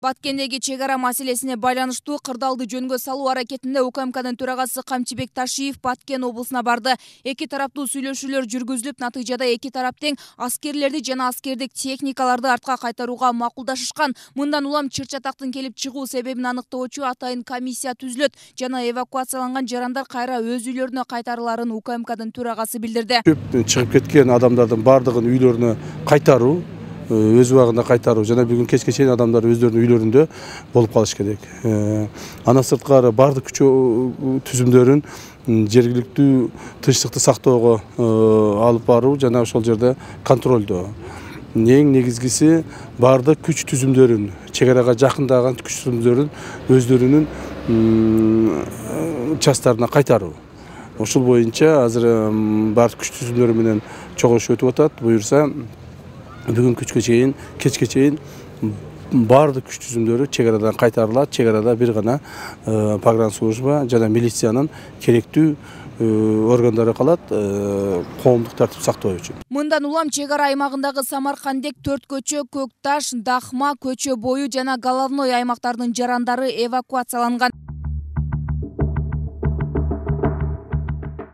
Баткендеги чегара маселесине байланыштуу кырдаалды жөнгө салуу аракетинде УКМКнын төрагасы Камчыбек Ташиев Баткен облусуна барды. Эки тараптуу сүйлөшүүлөр жүргүзүлүп, натыйжада эки тарап тең аскерлерди жана аскердик техникаларды артка кайтарууга макулдашышкан. Мындан улам чыр-чатактын келип чыгуу себебин аныктоочу атайын комиссия түзүлөт жана эвакуацияланган жарандар кайра өз үйлөрүнө кайтарыларын УКМКнын төрагасы билдирди. Чыгып кеткен адамдардын бардыгын үйлөрүнө кайтаруу, өз убагында кайтаруу жана бүгүн кечке чейин адамдар өздөрүнүн үйлөрүндө болуп калыш керек. Ана сырткары бардык күч түзүмдөрүн жергиликтүү тынчтыкты сактоого алып баруу жана ошол жерде контролдоо. Эң негизгиси бардык күч түзүмдөрүн, чек арага жакындаган күч түзүмдөрүн өздөрүнүн частарына кайтаруу. Ошол боюнча азыр бардык күч түзүмдөрү менен чогулуш өтүп атат. Буюрса бүгүн кечке чейин бардык күч түзүмдөрү чек арадан кайтарылат. Чек арада бир гана погранслужба жана милициянын керектүү органдары калат коомдук тартип сактоо үчүн. Мындан улам чек ара аймагындагы Самаркандек, Төрт көчө, Көк Таш, Дахма көчө бою жана Головной аймактарынын жарандары эвакуацияланган.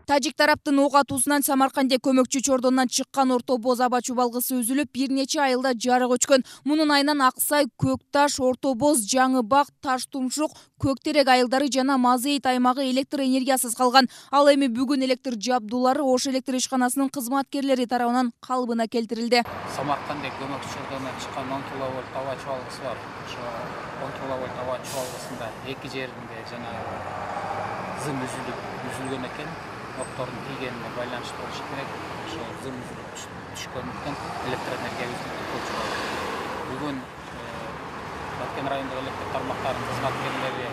Тажик тараптын ок атуусунан Самаркандек көмөкчү чордонунан чыккан Орто Боз аба чубалгысы үзүлүп, бир нече айылда жарык өчкөн. Мунун айынан Аксай, Көк Таш, Орто Боз, Жаңы Бак, Таш Тумшук, Көк Терек айылдары жана Мазейит аймагы электр энергиясыз калган. Ал эми бүгүн электр жабдуулары Ош электр ишканасынын кызматкерлери тарабынан калыбына келтирилди. Самаркандек көмөкчү чордонунан чыккан 10 киловольт аба чубалгысы бар. Ошо 10 киловольт аба чубалгысында эки жеринде жана зым үзүлгөн экен. Октордун тийгенине байланыштуу болушу керек. Ошо зым түшкөндүктөн электр энергия үзүлүп болчу. Бүгүн Баткен райондогу электр тармактарынын кызматкерлери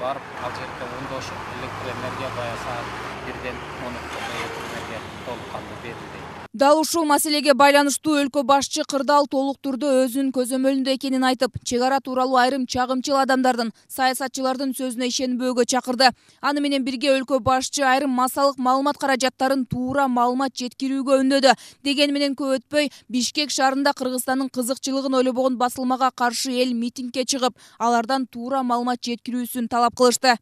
барып, ал жерде оңдошуп, электр энергия бая саат 1-ден 13-кө электр энергия толук кандуу берилди. Дал ушул маселеге байланыштуу өлкө башчы кырдаал толук түрдө өзүнүн көзөмөлүндө экенин айтып, чек ара тууралуу айрым чагымчыл адамдардын, саясатчылардын сөзүнө ишенбөөгө чакырды. Аны менен бирге өлкө башчы айрым массалык маалымат каражаттарын туура маалымат жеткирүүгө үндөдү. Дегени менен көп өтпөй Бишкек шаарында Кыргызстандын кызыкчылыгын ойлобогон басылмага каршы эл митингге чыгып, алардан туура маалымат жеткирүүсүн талап кылышты.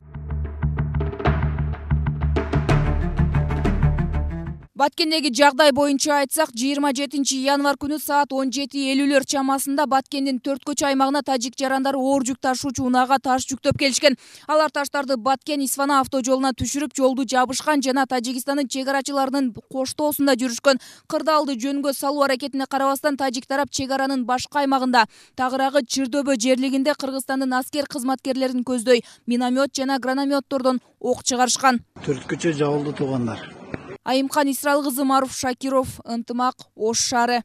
Баткендеги жагдай боюнча айтсак, 27 январ күнү саат 17:50 чамасында Баткендин Төрт көчө аймагына тажик жарандары оор жүк ташуучу унаага таш жүктөп келишкен. Алар таштарды Баткен Исфана автожолуна түшүрүп, жолду жабышкан жана Тажикстандын чек арачыларынын коштоосунда жүрүшкөн. Кырдаалды жөнгө салуу аракетине карабастан тажик тарап чек аранын башка аймагында, тагыраагы Чырдөбө жерлигинде Кыргызстандын аскер кызматкерлерин көздөй миномет жана гранатометтордон ок чыгарышкан. Төрт көчө жабылды туугандар. Айымкан Исрал кызы, Маруф Шакиров, Ынтымак, Ош шаары.